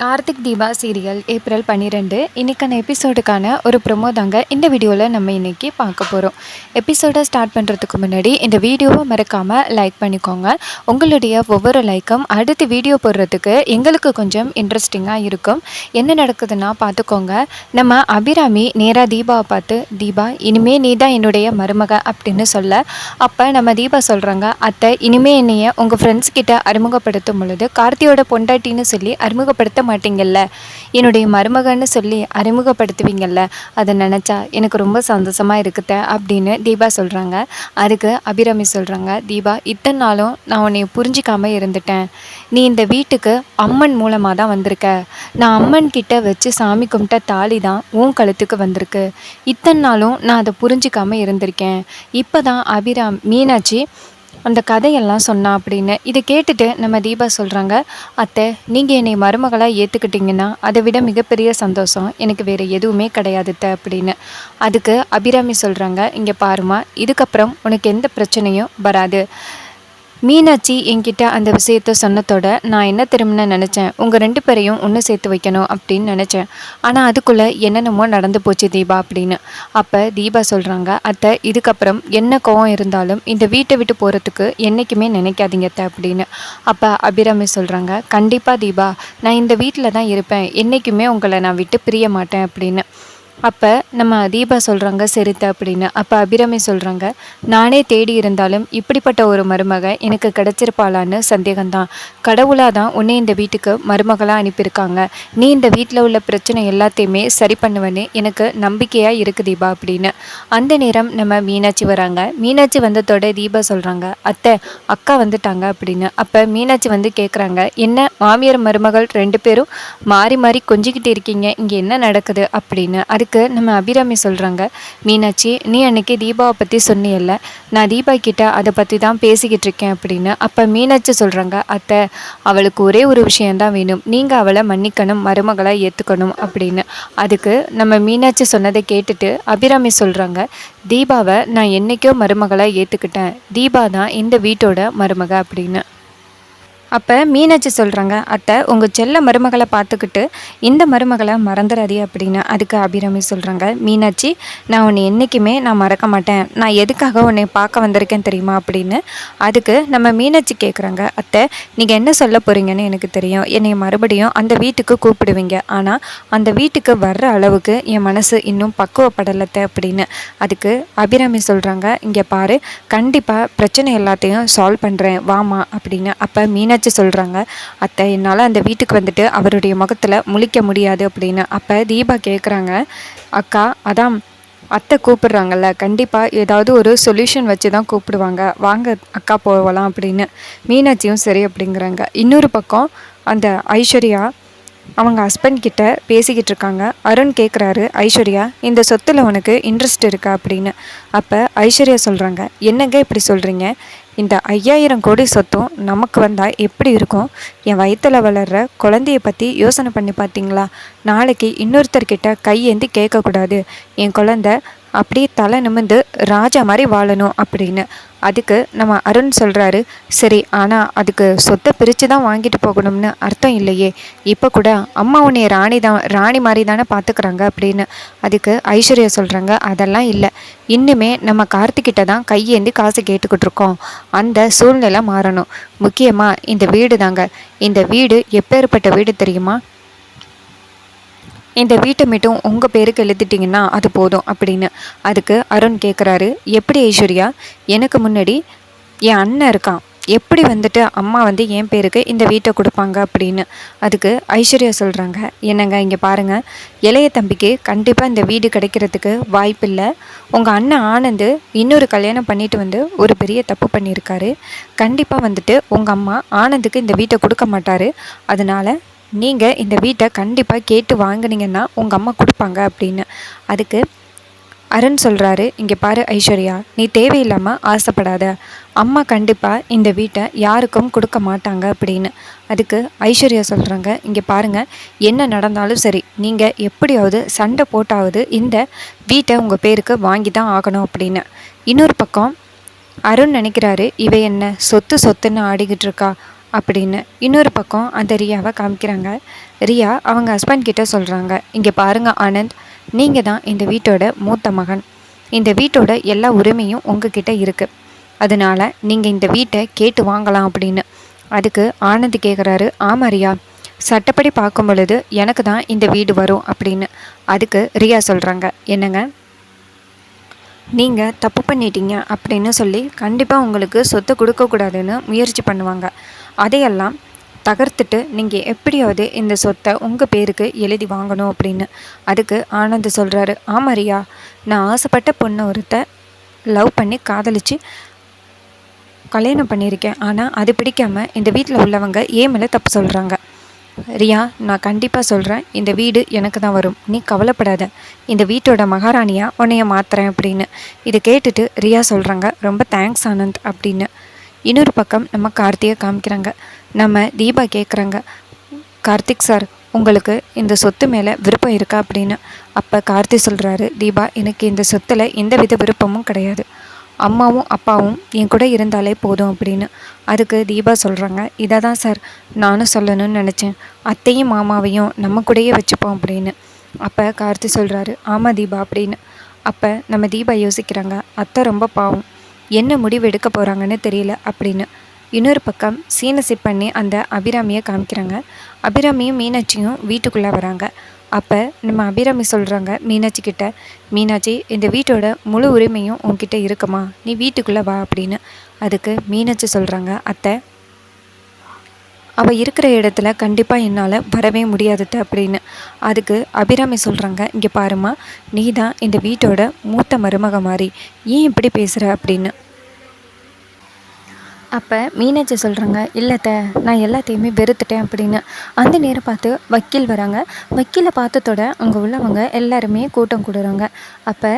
Karthik Deepa serial April 12 இன்றைக்கான எபிசோடுக்கான ஒரு promo தாங்க இந்த வீடியோவில் நம்ம இன்றைக்கி பார்க்க போகிறோம். எபிசோடை ஸ்டார்ட் பண்ணுறதுக்கு முன்னாடி இந்த வீடியோவை மறக்காமல் லைக் பண்ணிக்கோங்க. உங்களுடைய ஒவ்வொரு லைக்கும் அடுத்து வீடியோ போடுறதுக்கு எங்களுக்கு கொஞ்சம் இன்ட்ரெஸ்டிங்காக இருக்கும். என்ன நடக்குதுன்னா பார்த்துக்கோங்க. நம்ம அபிராமி நேராக தீபாவை பார்த்து, தீபா இனிமே நீ தான் என்னுடைய மருமக அப்படின்னு சொல்ல, அப்போ நம்ம தீபா சொல்கிறாங்க, அத்தை இனிமே என்னைய உங்கள் ஃப்ரெண்ட்ஸ் கிட்ட அறிமுகப்படுத்தும் பொழுது கார்த்தியோட பொண்டாட்டின்னு சொல்லி அறிமுகப்படுத்த மாட்டீங்கல்ல, என்னுடைய மருமகன்னு சொல்லி அறிமுகப்படுத்துவீங்கல்ல, அதை நினச்சா எனக்கு ரொம்ப சந்தோஷமாக இருக்குத அப்படின்னு தீபா சொல்கிறாங்க. அதுக்கு அபிராமி சொல்கிறாங்க, தீபா இத்தனை நாளும் நான் உன்னை புரிஞ்சிக்காமல் இருந்துட்டேன். நீ இந்த வீட்டுக்கு அம்மன் மூலமாக தான் வந்திருக்க. நான் அம்மன் கிட்ட வச்சு சாமி கும்பிட்ட தாலி தான் உன் கழுத்துக்கு வந்திருக்கு. இத்தனை நாளும் நான் அதை புரிஞ்சிக்காமல் இருந்திருக்கேன். இப்போ தான் மீனாட்சி அந்த கதையெல்லாம் சொன்னா அப்படின்னு. இதை கேட்டுட்டு நம்ம தீபா சொல்கிறாங்க, அத்தை நீங்கள் என்னை மருமகளாக ஏற்றுக்கிட்டிங்கன்னா அதை விட மிகப்பெரிய சந்தோஷம் எனக்கு வேறு எதுவுமே கிடையாது அப்படின்னு. அதுக்கு அபிராமி சொல்கிறாங்க, இங்கே பாருமா, இதுக்கப்புறம் உனக்கு எந்த பிரச்சனையும் வராது. மீனாட்சி என்கிட்ட அந்த விஷயத்த சொன்னதோட நான் என்ன திரும்பின நினச்சேன், உங்கள் 2 பேரையும் ஒன்று சேர்த்து வைக்கணும் அப்படின்னு நினச்சேன். ஆனால் அதுக்குள்ளே என்னென்னமோ நடந்து போச்சு தீபா அப்படின்னு. அப்போ தீபா சொல்கிறாங்க, அத்தை இதுக்கப்புறம் என்ன கோவம் இருந்தாலும் இந்த வீட்டை விட்டு போகிறதுக்கு என்றைக்குமே நினைக்காதீங்க அத்தை அப்படின்னு. அப்போ அபிராமி சொல்கிறாங்க, கண்டிப்பாக தீபா நான் இந்த வீட்டில் தான் இருப்பேன், என்றைக்குமே உங்களை நான் விட்டு பிரிய மாட்டேன் அப்படின்னு. அப்போ நம்ம தீபா சொல்கிறாங்க, சரித்த அப்படின்னு. அப்போ அபிராமி சொல்கிறாங்க, நானே தேடி இருந்தாலும் இப்படிப்பட்ட ஒரு மருமக எனக்கு கிடச்சிருப்பாளான்னு சந்தேகம்தான். கடவுளாக தான் உன்னை இந்த வீட்டுக்கு மருமகளாக அனுப்பியிருக்காங்க. நீ இந்த வீட்டில் உள்ள பிரச்சனை எல்லாத்தையுமே சரி பண்ணுவேன்னு எனக்கு நம்பிக்கையாக இருக்குது தீபா அப்படின்னு. அந்த நேரம் நம்ம மீனாட்சி வராங்க. மீனாட்சி வந்ததோட தீபா சொல்கிறாங்க, அத்தை அக்கா வந்துட்டாங்க அப்படின்னு. அப்போ மீனாட்சி வந்து கேட்குறாங்க, என்ன மாமியார் மருமகள் 2 பேரும் மாறி மாறி கொஞ்சிக்கிட்டு இருக்கீங்க, இங்கே என்ன நடக்குது அப்படின்னு. அதுக்கு நம்ம அபிராமி சொல்கிறாங்க, மீனாட்சி நீ அன்னைக்கு தீபாவை பற்றி சொன்னியல்ல, நான் தீபா கிட்ட அதை பற்றி தான் பேசிக்கிட்டு இருக்கேன் அப்படின்னு. அப்போ மீனாட்சி சொல்கிறாங்க, அத்தை அவளுக்கு ஒரே ஒரு விஷயந்தான் வேணும், நீங்கள் அவளை மன்னிக்கணும், மருமகளாக ஏற்றுக்கணும் அப்படின்னு. அதுக்கு நம்ம மீனாட்சி சொன்னதை கேட்டுட்டு அபிராமி சொல்கிறாங்க, தீபாவை நான் என்றைக்கோ மருமகளாக ஏற்றுக்கிட்டேன், தீபா தான் இந்த வீட்டோட மருமக அப்படின்னு. அப்போ மீனாட்சி சொல்கிறாங்க, அத்தை உங்கள் செல்ல மருமகளை பார்த்துக்கிட்டு இந்த மருமகளை மறந்துடாதே அப்படின்னு. அதுக்கு அபிராமி சொல்கிறாங்க, மீனாட்சி நான் உன்னை என்றைக்குமே நான் மறக்க மாட்டேன், நான் எதுக்காக உன்னை பார்க்க வந்திருக்கேன் தெரியுமா அப்படின்னு. அதுக்கு நம்ம மீனாட்சி கேட்குறாங்க, அத்தை நீங்கள் என்ன சொல்ல போகிறீங்கன்னு எனக்கு தெரியும், என்னை மறுபடியும் அந்த வீட்டுக்கு கூப்பிடுவீங்க, ஆனால் அந்த வீட்டுக்கு வர்ற அளவுக்கு என் மனசு இன்னும் பக்குவப்படலத்தை அப்படின்னு. அதுக்கு அபிராமி சொல்கிறாங்க, இங்கே பாரு கண்டிப்பாக பிரச்சனை எல்லாத்தையும் சால்வ் பண்ணுறேன் வாமா அப்படின்னு. அப்போ மீனாட்சி சொல்கிறாங்க, அத்தை என்னால் அந்த வீட்டுக்கு வந்துட்டு அவருடைய முகத்தில் முழிக்க முடியாது அப்படின்னு. அப்போ தீபா கேட்குறாங்க, அக்கா அதான் அத்தை கூப்பிடுறாங்கல்ல, கண்டிப்பாக ஏதாவது ஒரு சொல்யூஷன் வச்சு தான் கூப்பிடுவாங்க, வாங்க அக்கா போகலாம் அப்படின்னு. மீனாட்சியும் சரி அப்படிங்கிறாங்க. இன்னொரு பக்கம் அந்த ஐஸ்வர்யா அவங்க ஹஸ்பண்ட் கிட்ட பேசிக்கிட்டு இருக்காங்க. அருண் கேட்குறாரு, ஐஸ்வர்யா இந்த சொத்தில் உனக்கு இன்ட்ரெஸ்ட் இருக்கா அப்படின்னு. அப்போ ஐஸ்வர்யா சொல்கிறாங்க, என்னங்க இப்படி சொல்கிறீங்க, இந்த 5000 கோடி சொத்தும் நமக்கு வந்தால் எப்படி இருக்கும், என் வயிற்றில் வளர்கிற குழந்தைய பற்றி யோசனை பண்ணி பார்த்தீங்களா, நாளைக்கு இன்னொருத்தர்கிட்ட கையேந்தி கேட்கக்கூடாது, என் குழந்தை அப்படியே தலை நிமிந்து ராஜா மாதிரி வாழணும் அப்படின்னு. அதுக்கு நம்ம அருண் சொல்கிறாரு, சரி ஆனால் அதுக்கு சொத்தை பிரித்து தான் வாங்கிட்டு போகணும்னு அர்த்தம் இல்லையே, இப்போ கூட அம்மா உன்னை ராணி மாதிரி தானே பார்த்துக்கிறாங்க அப்படின்னு. அதுக்கு ஐஸ்வர்யா சொல்கிறாங்க, அதெல்லாம் இல்லை, இன்னுமே நம்ம கார்த்திகிட்ட தான் கையேந்தி காசு கேட்டுக்கிட்டு இருக்கோம், அந்த சூழ்நிலை மாறணும், முக்கியமாக இந்த வீடு தாங்க, இந்த வீடு எப்பேற்பட்ட வீடு தெரியுமா, இந்த வீட்டை மட்டும் உங்கள் பேருக்கு எழுதிட்டிங்கன்னா அது போதும் அப்படின்னு. அதுக்கு அருண் கேட்குறாரு, எப்படி ஐஸ்வர்யா, எனக்கு முன்னாடி என் அண்ணன் இருக்கான், எப்படி வந்துட்டு அம்மா வந்து என் பேருக்கு இந்த வீட்டை கொடுப்பாங்க அப்படின்னு. அதுக்கு ஐஸ்வர்யா சொல்கிறாங்க, என்னங்க இங்கே பாருங்கள், இளைய தம்பிக்கு கண்டிப்பாக இந்த வீடு கிடைக்கிறதுக்கு வாய்ப்பில்லை, உங்கள் அண்ணன் ஆனந்து இன்னொரு கல்யாணம் பண்ணிட்டு வந்து ஒரு பெரிய தப்பு பண்ணியிருக்காரு, கண்டிப்பாக வந்துட்டு உங்கள் அம்மா ஆனந்துக்கு இந்த வீட்டை கொடுக்க மாட்டார், அதனால் நீங்கள் இந்த வீட்டை கண்டிப்பாக கேட்டு வாங்கினீங்கன்னா உங்கள் அம்மா கொடுப்பாங்க அப்படின்னு. அதுக்கு அருண் சொல்கிறாரு, இங்கே பாரு ஐஸ்வர்யா, நீ தேவையில்லாமல் ஆசைப்படாத, அம்மா கண்டிப்பாக இந்த வீட்டை யாருக்கும் கொடுக்க மாட்டாங்க அப்படின்னு. அதுக்கு ஐஸ்வர்யா சொல்கிறாங்க, இங்கே பாருங்கள் என்ன நடந்தாலும் சரி, நீங்கள் எப்படியாவது சண்டை போட்டாவது இந்த வீட்டை உங்கள் பேருக்கு வாங்கி தான் ஆகணும் அப்படின்னு. இன்னொரு பக்கம் அருண் நினைக்கிறாரு, இவ என்ன சொத்துன்னு ஆடிக்கிட்டு இருக்கா அப்படின்னு. இன்னொரு பக்கம் அந்த ரியாவை காமிக்கிறாங்க. ரியா அவங்க ஹஸ்பண்ட் கிட்ட சொல்கிறாங்க, இங்கே பாருங்கள் ஆனந்த், நீங்கள் தான் இந்த வீட்டோட மூத்த மகன். இந்த வீட்டோட எல்லா உரிமையும் உங்ககிட்ட இருக்குது. அதனால் நீங்கள் இந்த வீட்டை கேட்டு வாங்கலாம் அப்படின்னு. அதுக்கு ஆனந்த் கேட்குறாரு, ஆமாம் ரியா, சட்டப்படி பார்க்கும் பொழுது எனக்கு தான் இந்த வீடு வரும் அப்படின்னு. அதுக்கு ரியா சொல்கிறாங்க, என்னங்க நீங்கள் தப்பு பண்ணிட்டீங்க அப்படின்னு சொல்லி கண்டிப்பாக உங்களுக்கு சொத்து கொடுக்கக்கூடாதுன்னு முயற்சி பண்ணுவாங்க. அதையெல்லாம் தகர்த்துட்டு நீங்கள் எப்படியாவது இந்த சொத்தை உங்கள் பேருக்கு எழுதி வாங்கணும் அப்படின்னு. அதுக்கு ஆனந்த் சொல்கிறாரு, ஆமாம் ரியா, நான் ஆசைப்பட்ட பொண்ணு ஒருத்த லவ் பண்ணி காதலித்து கல்யாணம் பண்ணியிருக்கேன். ஆனால் அது பிடிக்காமல் இந்த வீட்டில் உள்ளவங்க ஏன் மேலே தப்பு சொல்கிறாங்க. ரியா, நான் கண்டிப்பாக சொல்கிறேன், இந்த வீடு எனக்கு தான் வரும், நீ கவலைப்படாத. இந்த வீட்டோட மகாராணியாக உன்னைய மாற்றுறேன் அப்படின்னு. இதை கேட்டுட்டு ரியா சொல்கிறாங்க, ரொம்ப தேங்க்ஸ் ஆனந்த் அப்படின்னு. இன்னொரு பக்கம் நம்ம கார்த்தியை காமிக்கிறாங்க. நம்ம தீபா கேட்குறாங்க, கார்த்திக் சார், உங்களுக்கு இந்த சொத்து மேலே விருப்பம் இருக்கா அப்படின்னு. அப்போ கார்த்தி சொல்கிறாரு, தீபா, எனக்கு இந்த சொத்தில் எந்த வித விருப்பமும் கிடையாது. அம்மாவும் அப்பாவும் என் கூட இருந்தாலே போதும் அப்படின்னு. அதுக்கு தீபா சொல்கிறாங்க, இதை தான் சார் நானும் சொல்லணும்னு நினச்சேன், அத்தையும் மாமாவையும் நம்ம கூடயே வச்சுப்போம் அப்படின்னு. அப்போ கார்த்தி சொல்கிறாரு, ஆமாம் தீபா அப்படின்னு. அப்போ நம்ம தீபா யோசிக்கிறாங்க, அத்தை ரொம்ப பாவம், என்ன முடிவு எடுக்க போகிறாங்கன்னு தெரியல அப்படின்னு. இன்னொரு பக்கம் சீனை சிப் பண்ணி அந்த அபிராமியை காமிக்கிறாங்க. அபிராமியும் மீனாட்சியும் வீட்டுக்குள்ளே வராங்க. அப்போ நம்ம அபிராமி சொல்கிறாங்க மீனாட்சி கிட்ட, மீனாட்சி, இந்த வீட்டோட முழு உரிமையும் உன்கிட்ட இருக்குமா, நீ வீட்டுக்குள்ளே வா அப்படின்னு. அதுக்கு மீனாட்சி சொல்கிறாங்க, அத்தை, அவள் இருக்கிற இடத்துல கண்டிப்பாக என்னால் வரவே முடியாதுத்த அப்படின்னு. அதுக்கு அபிராமி சொல்கிறாங்க, இங்கே பாருமா, நீ தான் இந்த வீட்டோட மூத்த மருமக மாதிரி, ஏன் இப்படி பேசுகிற அப்படின்னு. அப்போ மீனாட்சி சொல்கிறாங்க, இல்லைத்த, நான் எல்லாத்தையுமே வெறுத்துட்டேன் அப்படின்னு. அந்த நேரம் பார்த்து வக்கீல் வராங்க. வக்கீலை பார்த்ததோட அங்கே உள்ளவங்க எல்லாருமே கூட்டம் கூடுறாங்க. அப்போ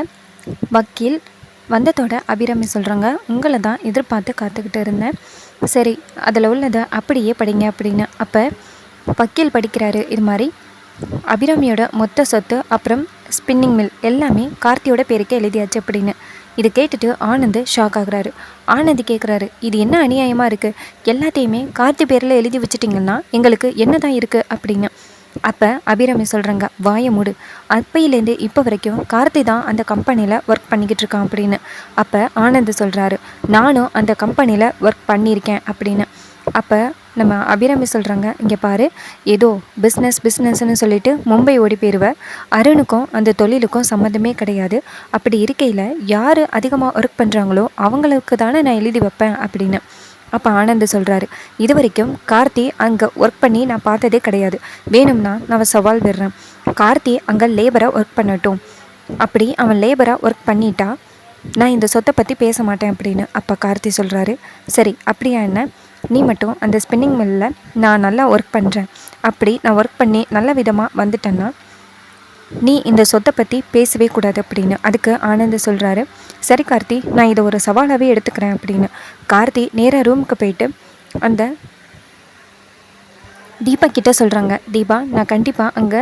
வக்கீல் வந்ததோட அபிராமி சொல்கிறாங்க, உங்களை தான் எதிர்பார்த்து காத்துக்கிட்டு இருந்தேன், சரி அதில் உள்ளதை அப்படியே படிங்க அப்படின்னு. அப்போ வக்கீல் படிக்கிறாரு, இது மாதிரி அபிராமியோட மொத்த சொத்து அப்புறம் ஸ்பின்னிங் மில் எல்லாமே கார்த்தியோட பேருக்கே எழுதியாச்சு அப்படின்னு. இதை கேட்டுட்டு ஆனந்த் ஷாக் ஆகுறாரு. ஆனந்த் கேட்குறாரு, இது என்ன அநியாயமாக இருக்குது, எல்லாத்தையுமே கார்த்தி பேரில் எழுதி வச்சுட்டிங்கன்னா எங்களுக்கு என்ன தான் இருக்குது அப்படின்னு. அப்போ அபிராமி சொல்கிறாங்க, வாயை மூடு, அப்பையிலேருந்து இப்போ வரைக்கும் கார்த்தி தான் அந்த கம்பெனியில் ஒர்க் பண்ணிக்கிட்டு இருக்கான் அப்படின்னு. அப்போ ஆனந்த் சொல்கிறாரு, நானும் அந்த கம்பெனியில் ஒர்க் பண்ணியிருக்கேன் அப்படின்னு. அப்போ நம்ம அபிராமி சொல்கிறாங்க, இங்கே பாரு, ஏதோ பிஸ்னஸ்ன்னு சொல்லிட்டு மும்பை ஓடி போயிடுவேன், அருணுக்கும் அந்த தொழிலுக்கும் சம்மந்தமே கிடையாது, அப்படி இருக்கையில் யார் அதிகமாக ஒர்க் பண்ணுறாங்களோ அவங்களுக்கு தானே நான் எழுதி வைப்பேன் அப்படின்னு. அப்போ ஆனந்த் சொல்கிறாரு, இது வரைக்கும் கார்த்தி அங்கே ஒர்க் பண்ணி நான் பார்த்ததே கிடையாது, வேணும்னா நான் சவால் விடுறேன், கார்த்தி அங்கே லேபராக ஒர்க் பண்ணட்டும், அப்படி அவன் லேபராக ஒர்க் பண்ணிட்டா நான் இந்த சொத்தை பற்றி பேச மாட்டேன் அப்படின்னு. அப்போ கார்த்தி சொல்கிறாரு, சரி அப்படியா என்ன, நீ மட்டும் அந்த ஸ்பின்னிங் மில்லில் நான் நல்லா ஒர்க் பண்ணுறேன், அப்படி நான் ஒர்க் பண்ணி நல்ல விதமாக வந்துட்டேன்னா நீ இந்த சொத்தை பற்றி பேசவே கூடாது அப்படின்னு. அதுக்கு ஆனந்த் சொல்கிறாரு, சரி கார்த்தி, நான் இதை ஒரு சவாலாகவே எடுத்துக்கிறேன் அப்படின்னு. கார்த்தி நேராக ரூமுக்கு போயிட்டு அந்த தீபா கிட்ட சொல்கிறாங்க, தீபா, நான் கண்டிப்பாக அங்கே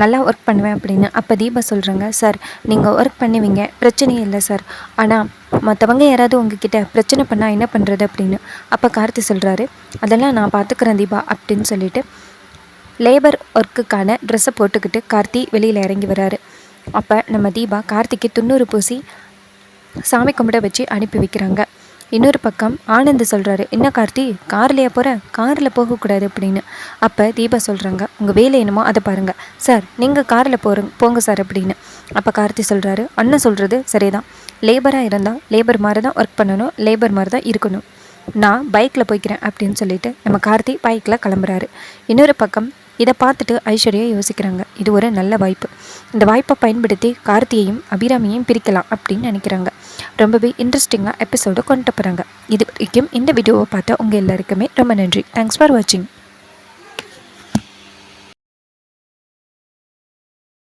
நல்லா ஒர்க் பண்ணுவேன் அப்படின்னு. அப்போ தீபா சொல்கிறாங்க, சார் நீங்கள் ஒர்க் பண்ணுவீங்க, பிரச்சனையே இல்லை சார், ஆனால் மற்றவங்க யாராவது உங்ககிட்ட பிரச்சனை பண்ணால் என்ன பண்ணுறது அப்படின்னு. அப்போ கார்த்தி சொல்கிறாரு, அதெல்லாம் நான் பார்த்துக்கிறேன் தீபா அப்படின்னு சொல்லிட்டு லேபர் ஒர்க்குக்கான ட்ரெஸ்ஸை போட்டுக்கிட்டு கார்த்தி வெளியில் இறங்கி வராரு. அப்போ நம்ம தீபா கார்த்திக்கு 90 பூசி சாமி கும்பிட வச்சு அனுப்பி வைக்கிறாங்க. இன்னொரு பக்கம் ஆனந்த் சொல்கிறாரு, என்ன கார்த்தி, கார்லையா போகிற, காரில் போகக்கூடாது அப்படின்னு. அப்போ தீபா சொல்கிறாங்க, உங்கள் வேலை என்னமோ அதை பாருங்கள் சார், நீங்கள் காரில் போங்க சார் அப்படின்னு. அப்போ கார்த்தி சொல்கிறாரு, அண்ணன் சொல்கிறது சரிதான், லேபராக இருந்தால் லேபர் மாதிரி தான் ஒர்க் பண்ணணும், லேபர் மாதிரி தான் இருக்கணும், நான் பைக்கில் போய்க்கிறேன் அப்படின்னு சொல்லிட்டு நம்ம கார்த்தி பைக்கில் கிளம்புறாரு. இன்னொரு பக்கம் இதை பார்த்துட்டு ஐஸ்வர்யா யோசிக்கிறாங்க, இது ஒரு நல்ல வாய்ப்பு, இந்த வாய்ப்பை பயன்படுத்தி கார்த்தியையும் அபிராமியையும் பிரிக்கலாம் அப்படின்னு நினைக்கிறாங்க. ரொம்பவே இன்ட்ரெஸ்டிங்காக எபிசோடு கொண்டு போகிறாங்க. இது வரைக்கும் இந்த வீடியோவை பார்த்தா உங்கள் எல்லாருக்குமே ரொம்ப நன்றி. தேங்க்ஸ் ஃபார் வாட்சிங்.